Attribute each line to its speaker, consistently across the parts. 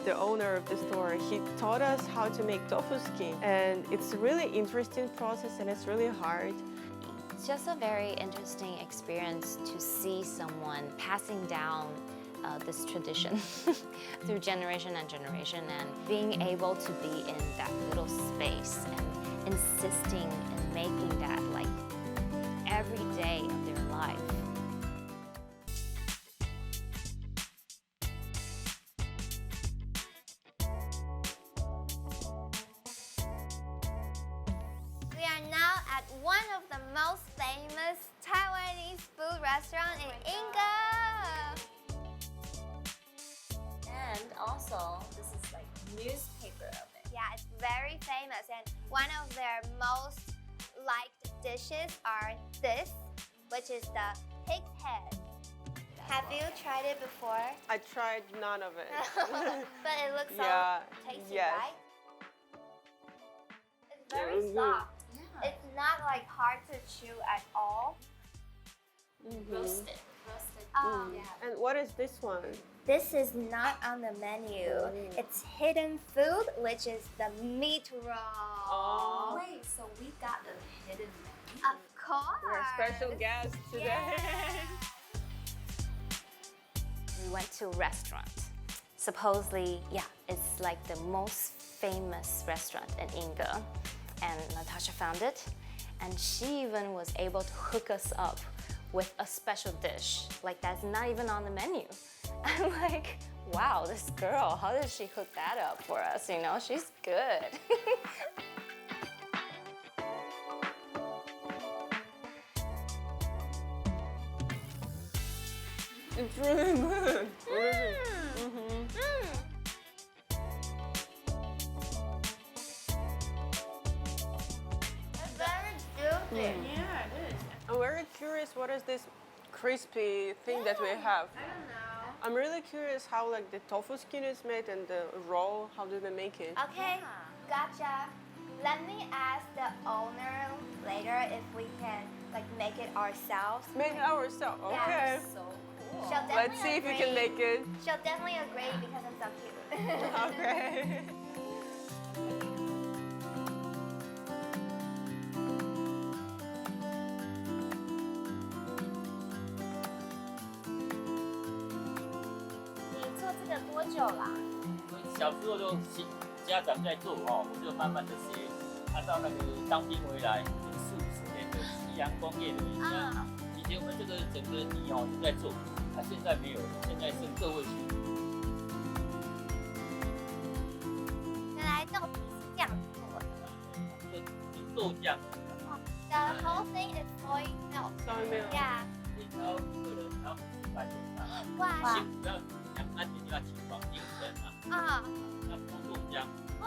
Speaker 1: the owner of the store, he taught us how to make tofu skin. And it's a really interesting process and it's really hard.
Speaker 2: It's just a very interesting experience to see someone passing down this tradition through generation and generation, and being able to be in that little space and insisting and making that like every day of their life.
Speaker 3: We are now at one of the most famous Taiwanese food restaurants in Inga.
Speaker 2: And also, this is like newspaper of it.
Speaker 3: Yeah, it's very famous, and one of their most liked dishes are this, which is the pig's head. Have you tried it before?
Speaker 1: I tried none of it.
Speaker 3: But it looks
Speaker 1: Yeah,
Speaker 3: so tasty,
Speaker 1: yes.
Speaker 3: right? It's very soft. It's not like hard to chew at all.
Speaker 2: Roasted.
Speaker 1: And what is this one?
Speaker 3: This is not on the menu. It's hidden food, which is the meat roll.
Speaker 1: Oh.
Speaker 2: Wait, so we got the hidden menu?
Speaker 3: Of course.
Speaker 1: We're a special guest today.
Speaker 3: Yes.
Speaker 2: We went to a restaurant. Supposedly, yeah, it's like the most famous restaurant in Inga. And Natasha found it. And she even was able to hook us up with a special dish. Like that's not even on the menu. I'm like, wow, this girl, how did she hook that up for us? You know, she's good.
Speaker 1: It's really good.
Speaker 3: It's very juicy.
Speaker 4: Yeah, it is.
Speaker 1: I'm very curious, what is this crispy thing that we have?
Speaker 3: I don't know.
Speaker 1: I'm really curious how like the tofu skin is made and the roll, how do they make it?
Speaker 3: Okay, gotcha. Let me ask the owner later if we can like make it ourselves.
Speaker 1: Make it ourselves, okay.
Speaker 2: So cool.
Speaker 3: She'll definitely
Speaker 1: Let's see if we can
Speaker 3: agree.
Speaker 1: make it.
Speaker 3: She'll definitely agree because I'm so cute.
Speaker 1: Okay.
Speaker 3: 你做这个多久啦？
Speaker 5: 小时候就家长在做哦，我就慢慢的学，按照那个当兵回来40-50年的夕阳工业的一样。以前我们这个整个地哦就在做，现在没有了，现在剩个位数。
Speaker 3: 原来豆皮是这样子做的。
Speaker 5: 这个豆浆，
Speaker 3: The whole thing is soy milk.
Speaker 1: Soy milk.
Speaker 3: Yeah.
Speaker 5: 一条个人然后400多克，
Speaker 3: 哇
Speaker 5: 清不要讲安全就要清爽精神啊，
Speaker 3: 啊
Speaker 5: 那泡豆浆。
Speaker 3: 哇！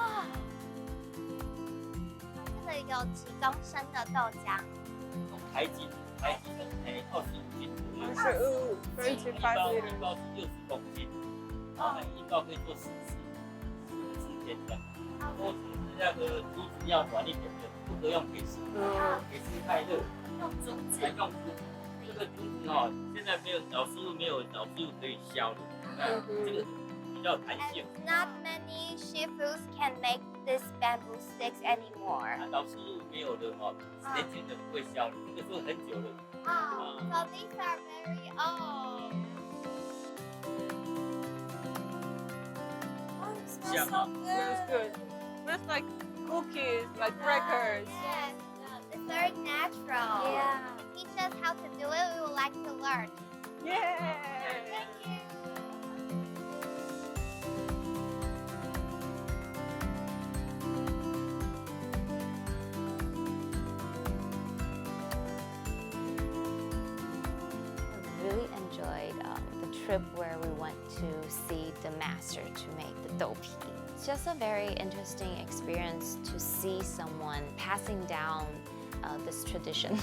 Speaker 3: 这个有几公升的豆浆？
Speaker 5: 用台斤的25斤左右，
Speaker 1: 25, 25
Speaker 5: 一包
Speaker 1: liters.
Speaker 5: 是60公斤，然后一包可以做10次天这样。或者是那个竹子要软一点的，不可用铁丝，铁丝太热，
Speaker 2: 用竹子。
Speaker 5: 才用竹子。这个竹子哦，现在没有老师傅可以削的，这个比较弹性。
Speaker 3: And not many shifus can make this bamboo sticks anymore.
Speaker 5: 老师傅没有的哦，年轻人不会削的，这个是很久了。
Speaker 3: Oh, so these are very old.
Speaker 5: 香啊，
Speaker 1: Smells good. Smells like cookies, like crackers.
Speaker 3: Yes, it's very natural.
Speaker 2: Yeah.
Speaker 3: Teach us how to do it. We would like to learn.
Speaker 1: Yeah.
Speaker 3: Thank you.
Speaker 2: I really enjoyed the trip where we went to see the master to make the doupi. It's just a very interesting experience to see someone passing down this tradition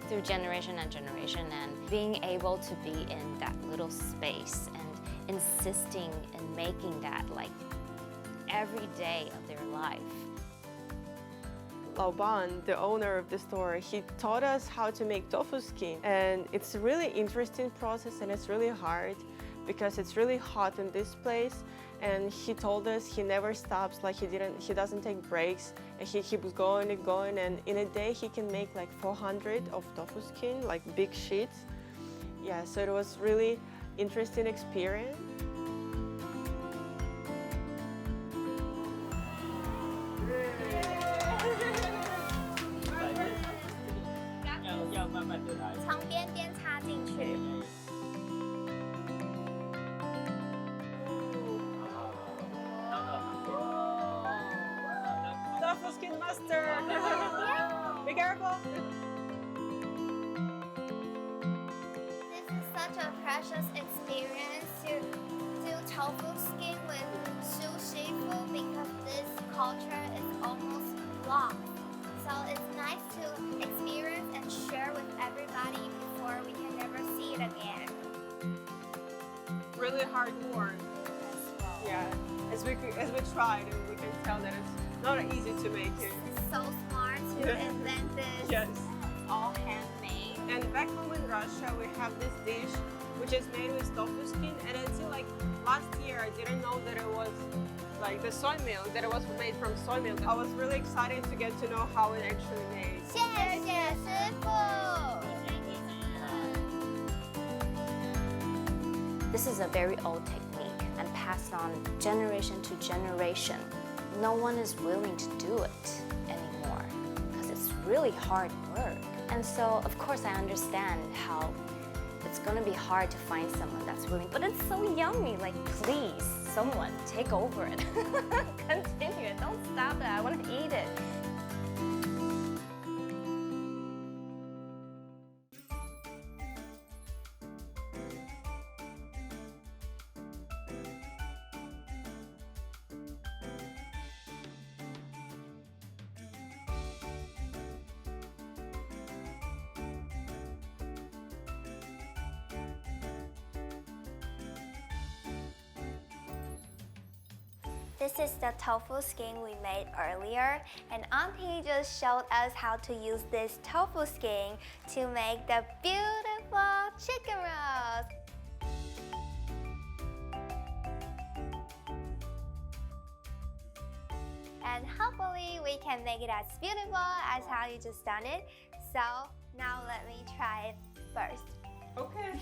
Speaker 2: through generation and generation, and being able to be in that little space and insisting in making that like every day of their life.
Speaker 1: Lao Ban, the owner of the store, he taught us how to make tofu skin. And it's a really interesting process and it's really hard because it's really hot in this place. And he told us he never stops, like he doesn't take breaks, and he keeps going and going. And in a day he can make like 400 of tofu skin, like big sheets. Yeah, so it was really interesting experience.
Speaker 5: 要慢慢的来。
Speaker 3: 从边边插进去。
Speaker 1: Tofu skin master! Be careful!
Speaker 3: This is such a precious experience to do tofu skin with sushi food because this culture is almost lost. So it's nice to experience and share with everybody before we can never see it again.
Speaker 1: Really hard work. Yeah, as we tried, and we can tell that it's not easy to make it.
Speaker 3: It's so smart to invent this.
Speaker 1: Yes.
Speaker 2: All handmade.
Speaker 1: And back home in Russia, we have this dish which is made with tofu skin. And until like last year, I didn't know that it was like the soy milk, that it was made from soy milk. I was really excited to get to know how it actually made.
Speaker 3: 谢谢师傅。
Speaker 2: This is a very old technique and passed on generation to generation. No one is willing to do it anymore because it's really hard work. And so, of course, I understand how it's going to be hard to find someone that's willing, but it's so yummy. Like, please, someone take over it. Continue it. Don't stop it. I want to eat it.
Speaker 3: This is the tofu skin we made earlier, and Auntie just showed us how to use this tofu skin to make the beautiful chicken rolls. And hopefully we can make it as beautiful as how you just done it. So now let me try it first.
Speaker 1: Okay.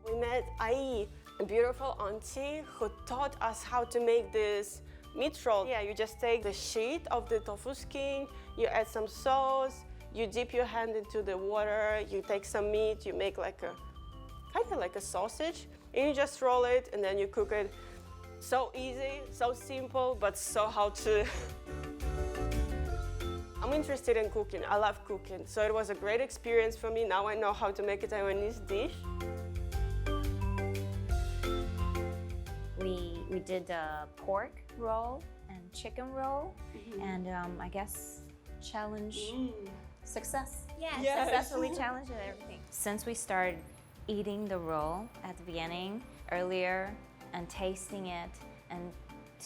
Speaker 1: We met Ai, a beautiful auntie who taught us how to make this meat roll. Yeah, you just take the sheet of the tofu skin, you add some sauce, you dip your hand into the water, you take some meat, you make like a kind of like a sausage, and you just roll it and then you cook it. So easy, so simple, but so hard to. I'm interested in cooking. I love cooking, so it was a great experience for me. Now I know how to make a Taiwanese dish.
Speaker 2: We did a pork roll and chicken roll, and I guess challenge success.
Speaker 3: Yes.
Speaker 1: Yes.
Speaker 2: Successfully challenged and everything. Since we started eating the roll at the beginning earlier and tasting it and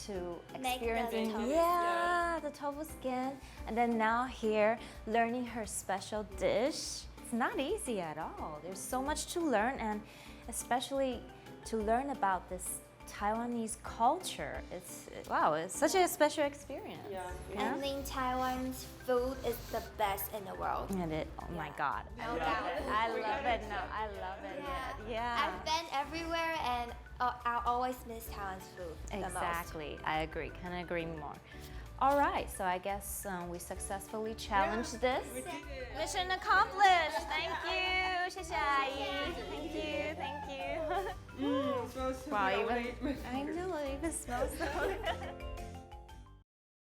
Speaker 2: to
Speaker 3: Make the
Speaker 2: experiencing
Speaker 3: tofu
Speaker 2: the tofu skin, and then now here learning her special dish. It's not easy at all. There's so much to learn, and especially to learn about this Taiwanese culture. It's such a special experience.
Speaker 1: Yeah.
Speaker 2: Yeah.
Speaker 3: I think Taiwan's food is the best in the world.
Speaker 2: And oh my God.
Speaker 3: No doubt.
Speaker 2: I love it. No, I love it. Yeah.
Speaker 3: I've been everywhere and I always miss Taiwan's food the most.
Speaker 2: Exactly. I agree. Couldn't agree more. All right. So I guess we successfully challenged this.
Speaker 1: We did it.
Speaker 2: Mission accomplished. Thank you. 谢谢阿姨. Thank you. Thank you.
Speaker 1: It smells so
Speaker 2: Wow,
Speaker 1: good.
Speaker 2: even I know it even smells so good.